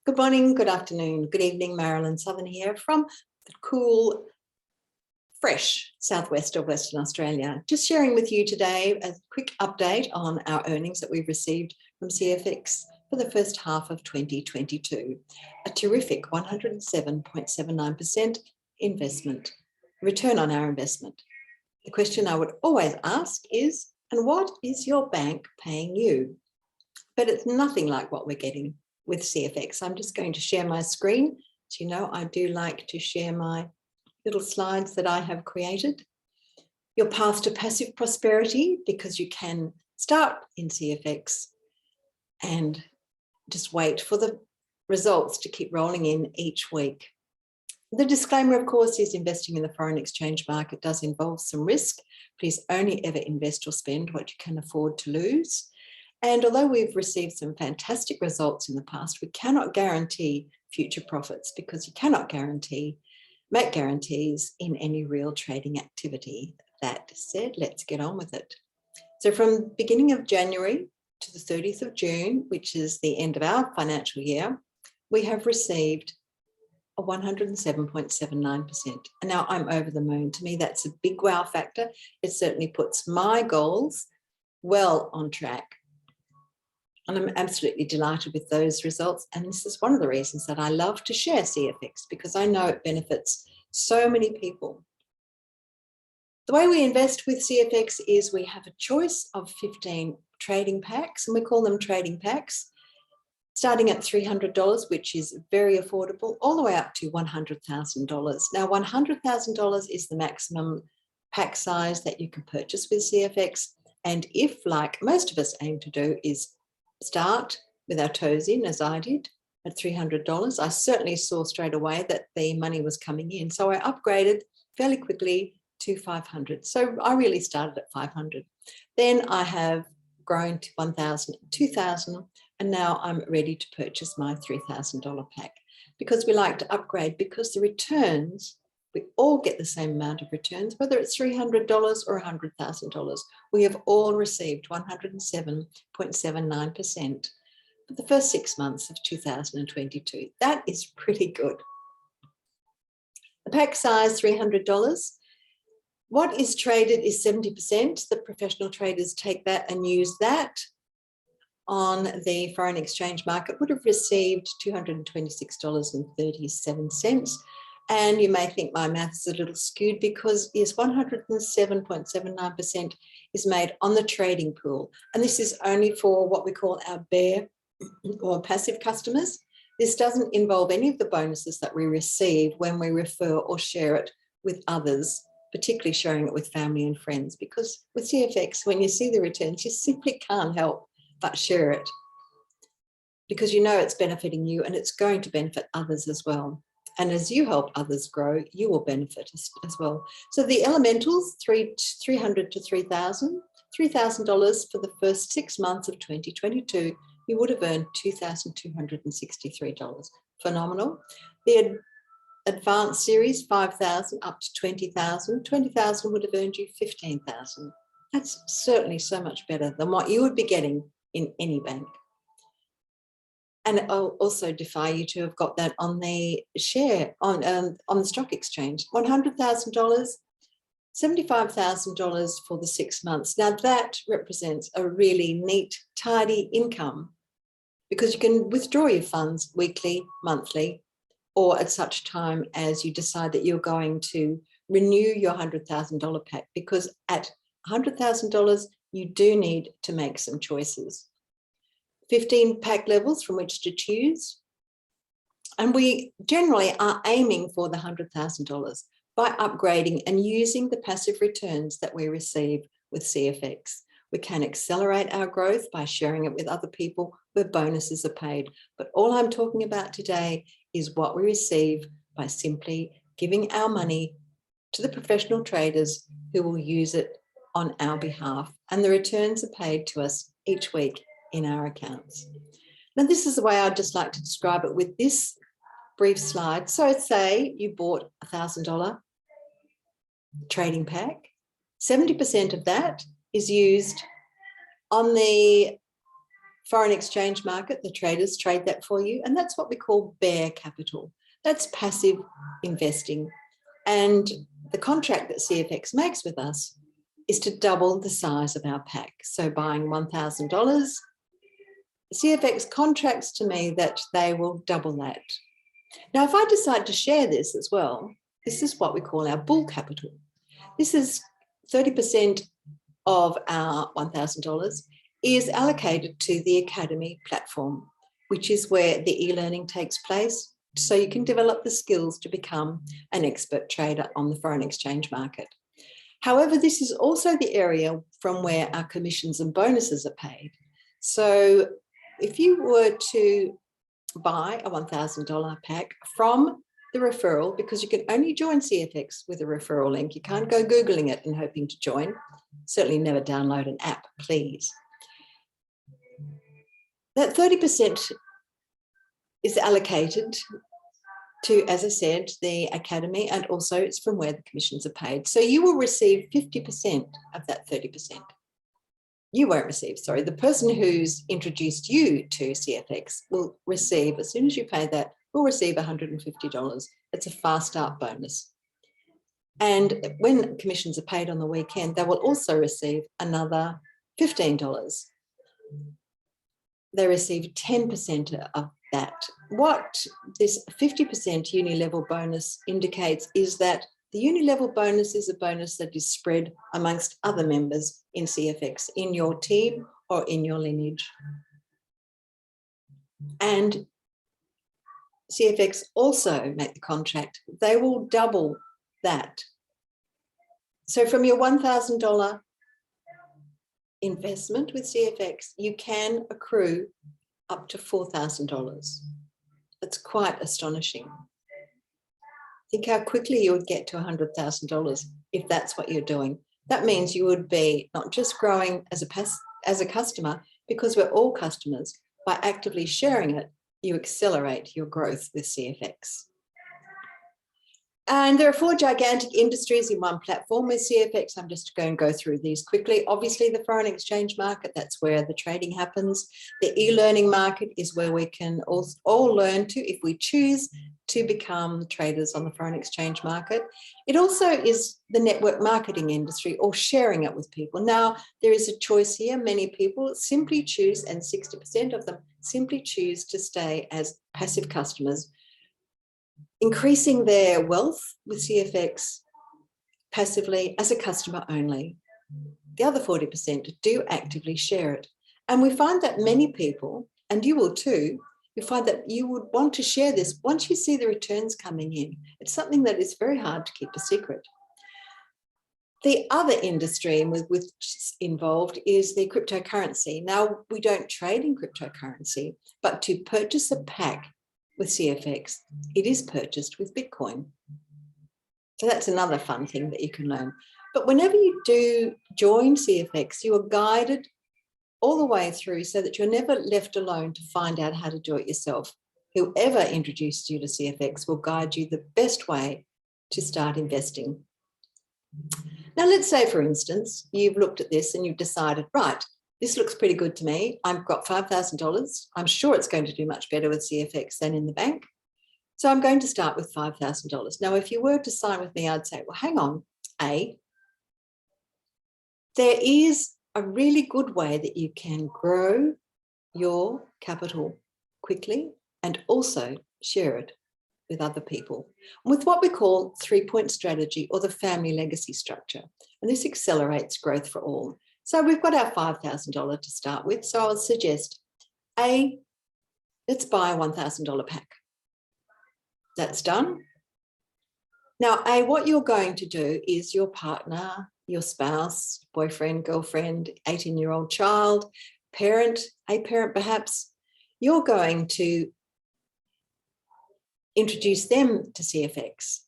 Good morning, good afternoon, good evening, Marilyn Southern here from the cool, fresh southwest of Western Australia. Just sharing with you today a quick update on our earnings that we've received from CFX for the first half of 2022. A terrific 107.79% investment, return on our investment. The question I would always ask is, and what is your bank paying you? But it's nothing like what we're getting with CFX. I'm just going to share my screen. As you know, I do like to share my little slides that I have created. Your path to passive prosperity, because you can start in CFX and just wait for the results to keep rolling in each week. The disclaimer, of course, is investing in the foreign exchange market does involve some risk. Please only ever invest or spend what you can afford to lose. And although we've received some fantastic results in the past, we cannot guarantee future profits because you cannot make guarantees in any real trading activity. That said, let's get on with it. So from beginning of January to the 30th of June, which is the end of our financial year, we have received a 107.79%. And now I'm over the moon. To me, that's a big wow factor. It certainly puts my goals well on track. And I'm absolutely delighted with those results. And this is one of the reasons that I love to share CFX, because I know it benefits so many people. The way we invest with CFX is we have a choice of 15 trading packs, and we call them trading packs, starting at $300, which is very affordable, all the way up to $100,000. Now, $100,000 is the maximum pack size that you can purchase with CFX. And if, like most of us aim to do, is start with our toes in, as I did, at $300. I certainly saw straight away that the money was coming in. So I upgraded fairly quickly to $500. So I really started at $500. Then I have grown to $1,000, $2,000, and now I'm ready to purchase my $3,000 pack, because we like to upgrade, because the returns, we all get the same amount of returns, whether it's $300 or $100,000. We have all received 107.79% for the first 6 months of 2022. That is pretty good. The pack size, $300. What is traded is 70%. The professional traders take that and use that on the foreign exchange market, would have received $226.37. And you may think my math is a little skewed, because yes, 107.79% is made on the trading pool. And this is only for what we call our bear or passive customers. This doesn't involve any of the bonuses that we receive when we refer or share it with others, particularly sharing it with family and friends, because with CFX, when you see the returns, you simply can't help but share it, because you know it's benefiting you and it's going to benefit others as well. And as you help others grow, you will benefit as well. So the elementals, $300 to $3,000, $3,000 for the first 6 months of 2022, you would have earned $2,263. Phenomenal. The advanced series, 5,000 up to 20,000. 20,000 would have earned you 15,000. That's certainly so much better than what you would be getting in any bank. And I'll also defy you to have got that on the share, on the stock exchange. $100,000, $75,000 for the 6 months. Now that represents a really neat, tidy income, because you can withdraw your funds weekly, monthly, or at such time as you decide that you're going to renew your $100,000 pack, because at $100,000, you do need to make some choices. 15 pack levels from which to choose. And we generally are aiming for the $100,000 by upgrading and using the passive returns that we receive with CFX. We can accelerate our growth by sharing it with other people where bonuses are paid. But all I'm talking about today is what we receive by simply giving our money to the professional traders who will use it on our behalf. And the returns are paid to us each week in our accounts. Now, this is the way I'd just like to describe it with this brief slide. So say you bought a $1,000 trading pack, 70% of that is used on the foreign exchange market, the traders trade that for you, and that's what we call bare capital. That's passive investing. And the contract that CFX makes with us is to double the size of our pack. So buying $1,000, CFX contracts to me that they will double that. Now, if I decide to share this as well, this is what we call our bull capital. This is 30% of our $1,000 is allocated to the Academy platform, which is where the e-learning takes place, so you can develop the skills to become an expert trader on the foreign exchange market. However, this is also the area from where our commissions and bonuses are paid. So if you were to buy a $1,000 pack from the referral, because you can only join CFX with a referral link, you can't go Googling it and hoping to join. Certainly never download an app, please. That 30% is allocated to, as I said, the Academy, and also it's from where the commissions are paid. So you will receive 50% of that 30%. You won't receive, sorry, the person who's introduced you to CFX will receive, as soon as you pay that, will receive $150. It's a fast start bonus. And when commissions are paid on the weekend, they will also receive another $15. They receive 10% of that. What this 50% uni-level bonus indicates is that the uni-level bonus is a bonus that is spread amongst other members in CFX, in your team or in your lineage. And CFX also make the contract. They will double that. So from your $1,000 investment with CFX, you can accrue up to $4,000. That's quite astonishing. Think how quickly you would get to $100,000 if that's what you're doing. That means you would be not just growing as a customer, because we're all customers. By actively sharing it, you accelerate your growth with CFX. And there are 4 gigantic industries in one platform with CFX. I'm just going to go through these quickly. Obviously, the foreign exchange market, that's where the trading happens. The e-learning market is where we can all learn to, if we choose to become traders on the foreign exchange market. It also is the network marketing industry, or sharing it with people. Now, there is a choice here. Many people simply choose, and 60% of them simply choose to stay as passive customers, increasing their wealth with CFX passively as a customer only. The other 40% do actively share it. And we find that many people, and you will too, you find that you would want to share this once you see the returns coming in. It's something that is very hard to keep a secret. The other industry which is involved is the cryptocurrency. Now, we don't trade in cryptocurrency, but to purchase a pack with CFX, it is purchased with Bitcoin. So that's another fun thing that you can learn. But whenever you do join CFX, you are guided all the way through so that you're never left alone to find out how to do it yourself. Whoever introduced you to CFX will guide you the best way to start investing. Now, let's say, for instance, you've looked at this and you've decided, right, this looks pretty good to me. I've got $5,000. I'm sure it's going to do much better with CFX than in the bank. So I'm going to start with $5,000. Now, if you were to sign with me, I'd say, well, hang on, there is a really good way that you can grow your capital quickly and also share it with other people, with what we call 3-point strategy, or the family legacy structure. And this accelerates growth for all. So we've got our $5,000 to start with. So I'll suggest, let's buy a $1,000 pack. That's done. Now, what you're going to do is your partner, your spouse, boyfriend, girlfriend, 18-year-old child, parent, a parent perhaps, you're going to introduce them to CFX.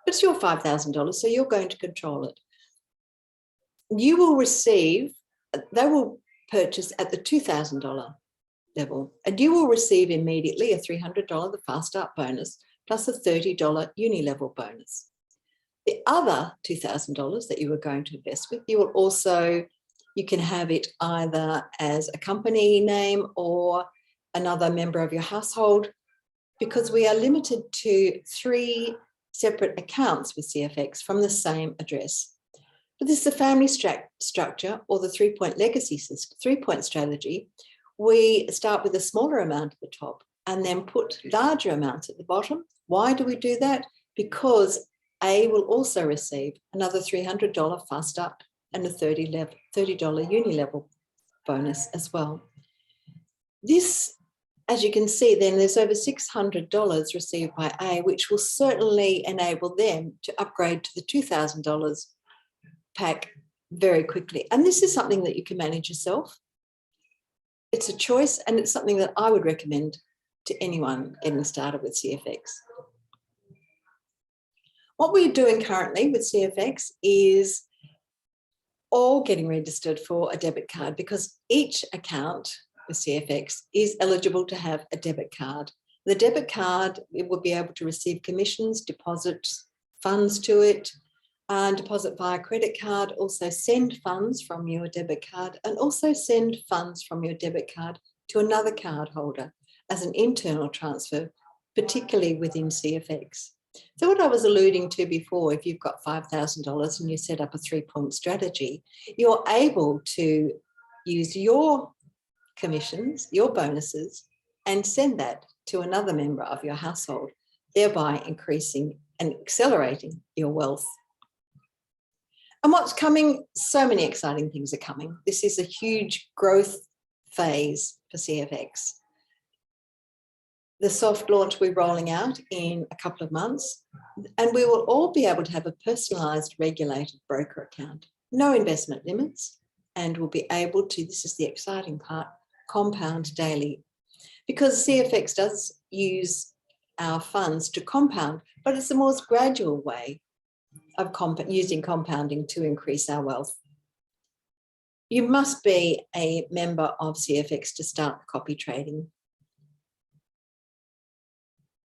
It's your $5,000, so you're going to control it. You will receive, they will purchase at the $2,000 level, and you will receive immediately a $300, the fast start bonus, plus a $30 uni level bonus. The other $2,000 that you were going to invest with, you will also You can have it either as a company name or another member of your household, because we are limited to 3 separate accounts with CFX from the same address. But this is a family structure, or the 3-point legacy system, 3-point strategy. We start with a smaller amount at the top and then put larger amounts at the bottom. Why do we do that? Because A will also receive another $300 fast up and a $30 uni level bonus as well. This, as you can see, then there's over $600 received by A, which will certainly enable them to upgrade to the $2,000 pack very quickly. And this is something that you can manage yourself. It's a choice, and it's something that I would recommend to anyone getting started with CFX. What we're doing currently with CFX is all getting registered for a debit card, because each account with CFX is eligible to have a debit card. The debit card, it will be able to receive commissions, deposits, funds to it, and deposit via credit card, also send funds from your debit card, and also send funds from your debit card to another card holder as an internal transfer, particularly within CFX. So what I was alluding to before, if you've got $5,000 and you set up a 3-point strategy, you're able to use your commissions, your bonuses, and send that to another member of your household, thereby increasing and accelerating your wealth. And what's coming? So many exciting things are coming. This is a huge growth phase for CFX. The soft launch we're rolling out in a couple of months, and we will all be able to have a personalised regulated broker account, no investment limits, and we'll be able to, this is the exciting part, compound daily. Because CFX does use our funds to compound, but it's the most gradual way of using compounding to increase our wealth. You must be a member of CFX to start copy trading.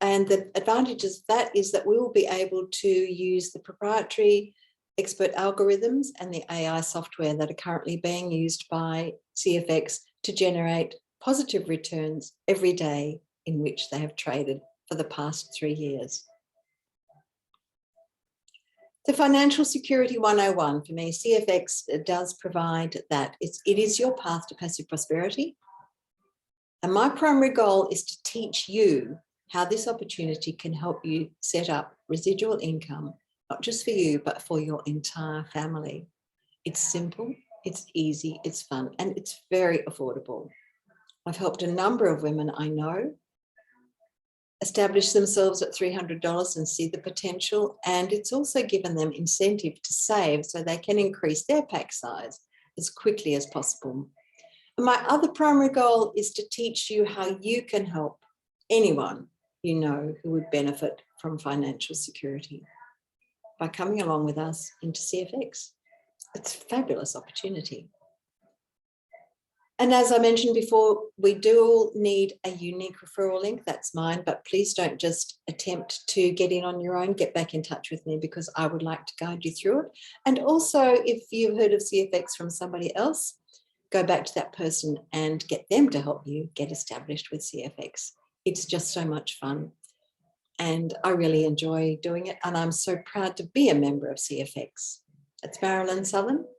And the advantages of that is that we will be able to use the proprietary expert algorithms and the AI software that are currently being used by CFX to generate positive returns every day in which they have traded for the past 3 years. The Financial Security 101, for me, CFX does provide that. It is your path to passive prosperity. And my primary goal is to teach you how this opportunity can help you set up residual income, not just for you, but for your entire family. It's simple, it's easy, it's fun, and it's very affordable. I've helped a number of women I know establish themselves at $300 and see the potential, and it's also given them incentive to save so they can increase their pack size as quickly as possible. And my other primary goal is to teach you how you can help anyone you know who would benefit from financial security by coming along with us into CFX. It's a fabulous opportunity. And as I mentioned before, we do need a unique referral link. That's mine, but please don't just attempt to get in on your own. Get back in touch with me, because I would like to guide you through it. And also, if you've heard of CFX from somebody else, go back to that person and get them to help you get established with CFX. It's just so much fun. And I really enjoy doing it. And I'm so proud to be a member of CFX. It's Marilyn Southern.